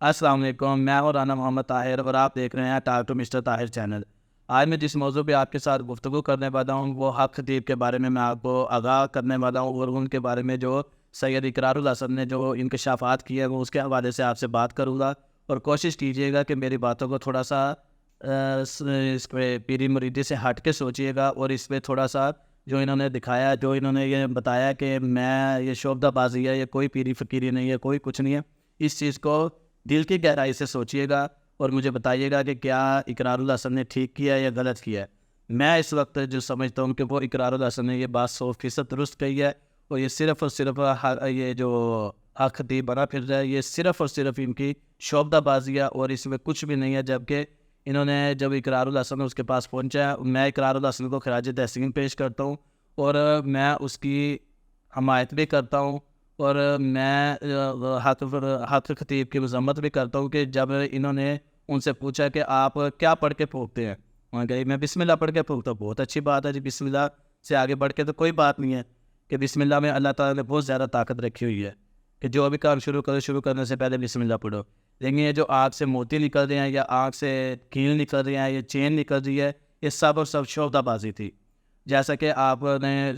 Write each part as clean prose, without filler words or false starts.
السلام علیکم، میں ہوں رانا محمد طاہر اور آپ دیکھ رہے ہیں talk to mister Tahir channel. آج میں جس موضوع پہ آپ کے ساتھ گفتگو کرنے والا ہوں وہ حق خطیب کے بارے میں آپ کو آگاہ کرنے والا ہوں، اور ان کے بارے میں جو سید اقرار الحسن نے جو انکشافات کیے ہیں وہ اس کے حوالے سے آپ سے بات کروں گا، اور کوشش کیجیے گا کہ میری باتوں کو تھوڑا سا اس پہ پیری مریدی سے ہٹ کے سوچیے گا، اور اس پہ تھوڑا سا جو انہوں نے دکھایا، جو انہوں نے یہ بتایا کہ میں یہ شعبدہ بازی ہے، یہ کوئی پیری فقیری نہیں ہے، کوئی کچھ نہیں ہے، اس چیز کو دل کی گہرائی سے سوچیے گا اور مجھے بتائیے گا کہ کیا اقرار الحسن نے ٹھیک کیا یا غلط کیا ہے۔ میں اس وقت جو سمجھتا ہوں کہ وہ اقرار الحسن نے یہ بات 100% درست کہی ہے، اور یہ صرف اور صرف یہ جو حق خطیب بنا پھر رہا ہے، یہ صرف اور صرف ان کی شعبدہ بازی ہے اور اس میں کچھ بھی نہیں ہے۔ جبکہ انہوں نے جب اقرار الحسن اس کے پاس پہنچا ہے، میں اقرار الحسن کو خراج تحسین پیش کرتا ہوں، اور میں اس کی حمایت بھی کرتا ہوں، اور میں حق خطیب کی مذمت بھی کرتا ہوں کہ جب انہوں نے ان سے پوچھا کہ آپ کیا پڑھ کے پھونکتے ہیں، وہاں گئی میں بسم اللہ پڑھ کے پھونکتا ہوں۔ بہت اچھی بات ہے جی، بسم اللہ سے آگے بڑھ کے تو کوئی بات نہیں ہے کہ بسم اللہ میں اللہ تعالیٰ نے بہت زیادہ طاقت رکھی ہوئی ہے کہ جو بھی کام شروع کرنے سے پہلے بسم اللہ پڑھو۔ لیکن یہ جو آنکھ سے موتی نکل رہے ہیں، یا آنکھ سے کیل نکل رہی ہیں، یا چین نکل رہی ہے، یہ سب اور سب شعبدہ بازی تھی، جیسا کہ آپ نے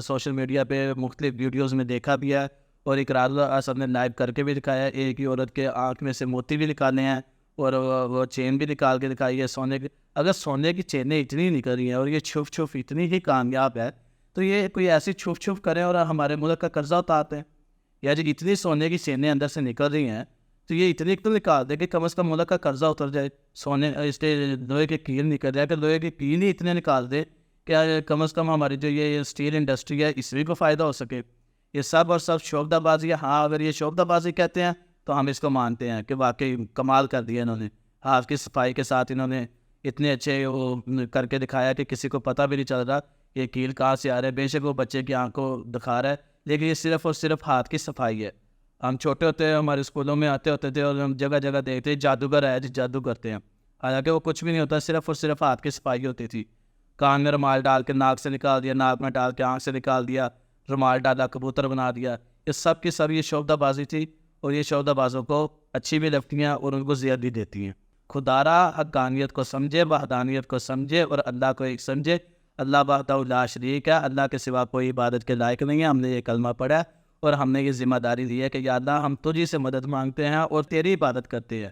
سوشل میڈیا پہ مختلف ویڈیوز میں دیکھا بھی ہے، اور اقرار الحسن نے لائیو کر کے بھی دکھایا ہے۔ ایک ہی عورت کے آنکھ میں سے موتی بھی نکالے ہیں، اور وہ چین بھی نکال کے دکھائی ہے سونے کی۔ اگر سونے کی چینیں اتنی نکل رہی ہیں اور یہ چھپ اتنی ہی کامیاب ہے، تو یہ کوئی ایسی چھپ کریں اور ہمارے ملک کا قرضہ اتارتے ہیں، یا جی اتنی سونے کی چینیں اندر سے نکل رہی ہیں تو یہ اتنی تو نکال دے کہ کم از کم ملک کا قرضہ اتر جائے۔ سونے اس کے لوہے کے کیل نکل جائے کہ لوہے کی کیل ہی اتنے نکال دے کہ کم از کم ہماری جو یہ اسٹیل انڈسٹری ہے اس میں کو فائدہ ہو سکے۔ یہ سب اور سب شعبدہ بازی ہے۔ ہاں، اگر یہ شعبدہ بازی کہتے ہیں تو ہم اس کو مانتے ہیں کہ واقعی کمال کر دیا انہوں نے، ہاتھ کی صفائی کے ساتھ انہوں نے اتنے اچھے وہ کر کے دکھایا کہ کسی کو پتہ بھی نہیں چل رہا یہ کیل کہاں سے آ رہا ہے۔ بے شک وہ بچے کی آنکھ کو دکھا رہا ہے، لیکن یہ صرف اور صرف ہاتھ کی صفائی ہے۔ ہم چھوٹے ہوتے ہیں، ہمارے اسکولوں میں آتے ہوتے تھے اور ہم جگہ جگہ دیکھتے ہیں جادوگر ہے جی، جادو کرتے ہیں، حالانکہ وہ کچھ بھی نہیں ہوتا، صرف اور صرف ہاتھ کی صفائی ہوتی تھی۔ کان میں رومال ڈال کے ناک سے نکال دیا، ناک میں ڈال کے آنکھ سے نکال دیا، رومال ڈالا کبوتر بنا دیا، یہ سب کی سب یہ شعبدہ بازی تھی، اور یہ شعبدہ بازوں کو اچھی بھی لگتی ہیں اور ان کو زیادہ بھی دیتی ہیں۔ خدارا حقانیت کو سمجھے، وحدانیت کو سمجھے، اور اللہ کو ایک سمجھے۔ اللہ وحدہ لا شریک ہے، اللہ کے سوا کوئی عبادت کے لائق نہیں ہے۔ ہم نے یہ کلمہ پڑھا ہے اور ہم نے یہ ذمہ داری دی ہے کہ یا اللہ ہم تجھی سے مدد مانگتے ہیں اور تیری عبادت کرتے ہیں،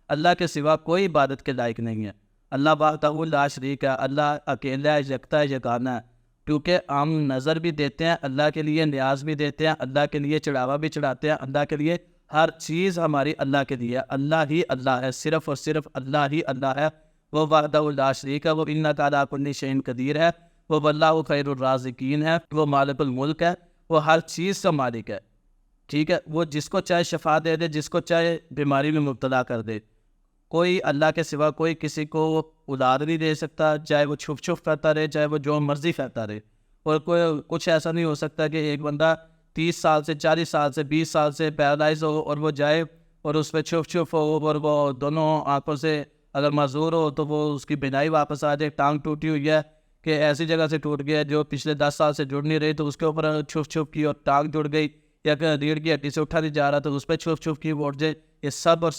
اللہ کے سوا کوئی عبادت کے لائق نہیں ہے۔ اللہ وحدہ لا شریک ہے، اللہ اکیلا ہے، یکتا ہے، یگانہ ہے، کیونکہ ہم نظر بھی دیتے ہیں اللہ کے لیے، نیاز بھی دیتے ہیں اللہ کے لیے، چڑھاوا بھی چڑھاتے ہیں اللہ کے لیے، ہر چیز ہماری اللہ کے لیے، اللہ ہی اللہ ہے، صرف اور صرف اللہ ہی اللہ ہے۔ وہ وحدہ لا شریک ہے، وہ انک علی کل شیء قدیر ہے، وہ واللہ خیر الرازقین ہے، وہ مالک الملک ہے، وہ ہر چیز کا مالک ہے، ٹھیک ہے۔ وہ جس کو چاہے شفا دے دے، جس کو چاہے بیماری میں مبتلا کر دے۔ کوئی اللہ کے سوا کوئی کسی کو اولاد نہیں دے سکتا، چاہے وہ چھپ کرتا رہے، چاہے وہ جو مرضی کرتا رہے، اور کوئی کچھ ایسا نہیں ہو سکتا کہ ایک بندہ 30 سال سے، 40 سال سے، 20 سال سے پیرالائز ہو اور وہ جائے اور اس پہ چھپ ہو، اور وہ دونوں آنکھوں سے اگر معذور ہو تو وہ اس کی بینائی واپس آ جائے۔ ٹانگ ٹوٹی ہوئی ہے کہ ایسی جگہ سے ٹوٹ گیا جو پچھلے 10 سال سے جڑ نہیں رہی تو اس کے اوپر چھپ کی اور ٹانگ جڑ گئی، یا کہ ریڑھ کی ہڈی سے اٹھا نہیں جا رہا تو اس پہ چھپ کی وہ اٹھ جائے۔ یہ سب اور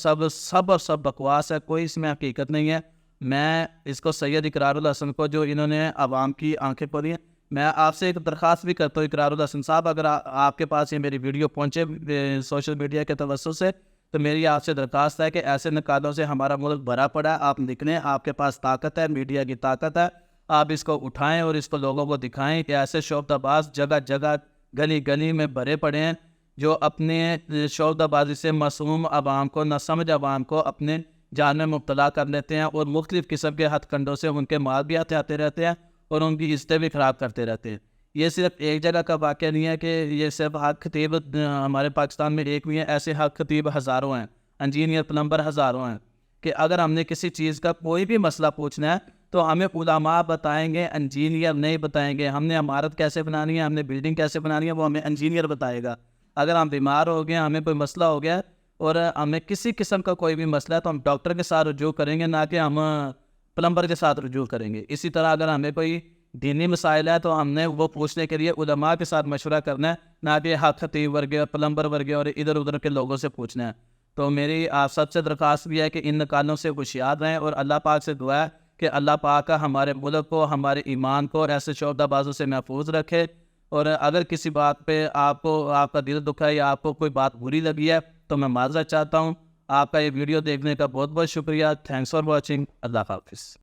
سب بکواس ہے، کوئی اس میں حقیقت نہیں ہے۔ میں اس کو سید اقرار الحسن کو جو انہوں نے عوام کی آنکھیں کھولی ہیں، میں آپ سے ایک درخواست بھی کرتا ہوں اقرار الحسن صاحب، اگر آپ کے پاس یہ میری ویڈیو پہنچے سوشل میڈیا کے توسط سے، تو میری آپ سے درخواست ہے کہ ایسے نکالوں سے ہمارا ملک بھرا پڑا ہے، آپ نکلیں، آپ کے پاس طاقت ہے، میڈیا کی طاقت ہے، آپ اس کو اٹھائیں اور اس کو لوگوں کو دکھائیں کہ ایسے شعبدہ باز جگہ جگہ گلی گلی میں بھرے پڑے ہیں جو اپنے شعبدہ بازی سے معصوم عوام کو، نہ سمجھ عوام کو اپنے جان میں مبتلا کر لیتے ہیں، اور مختلف قسم کے ہتھ کنڈوں سے ان کے مال بھی آتے رہتے ہیں اور ان کی عزتیں بھی خراب کرتے رہتے ہیں۔ یہ صرف ایک جگہ کا واقعہ نہیں ہے کہ یہ صرف حق خطیب ہمارے پاکستان میں ایک بھی ہے، ایسے حق خطیب ہزاروں ہیں، انجینئر پلمبر ہزاروں ہیں، کہ اگر ہم نے کسی چیز کا کوئی بھی مسئلہ پوچھنا ہے تو ہمیں علماء بتائیں گے، انجینئر نہیں بتائیں گے۔ ہم نے عمارت کیسے بنانی ہے، ہم نے بلڈنگ کیسے بنانی ہے، وہ ہمیں انجینئر بتائے گا۔ اگر ہم بیمار ہو گئے، ہمیں کوئی مسئلہ ہو گیا اور ہمیں کسی قسم کا کوئی بھی مسئلہ ہے تو ہم ڈاکٹر کے ساتھ رجوع کریں گے، نہ کہ ہم پلمبر کے ساتھ رجوع کریں گے۔ اسی طرح اگر ہمیں کوئی دینی مسائل ہے تو ہم نے وہ پوچھنے کے لیے علماء کے ساتھ مشورہ کرنا ہے، نہ کہ حق خطیب ورگے، پلمبر ورگے اور ادھر ادھر کے لوگوں سے پوچھنا ہے۔ تو میری آپ سب سے درخواست بھی ہے کہ ان نکالوں سے ہوشیار رہیں، اور اللہ پاک سے دعا ہے کہ اللہ پاک ہمارے ملک کو، ہمارے ایمان کو اور ایسے شعبہ بازوں سے محفوظ رکھے۔ اور اگر کسی بات پہ آپ کا دل دکھا ہے یا آپ کو کوئی بات بری لگی ہے تو میں معذرت چاہتا ہوں۔ آپ کا یہ ویڈیو دیکھنے کا بہت بہت شکریہ۔ Thanks for watching. اللہ حافظ۔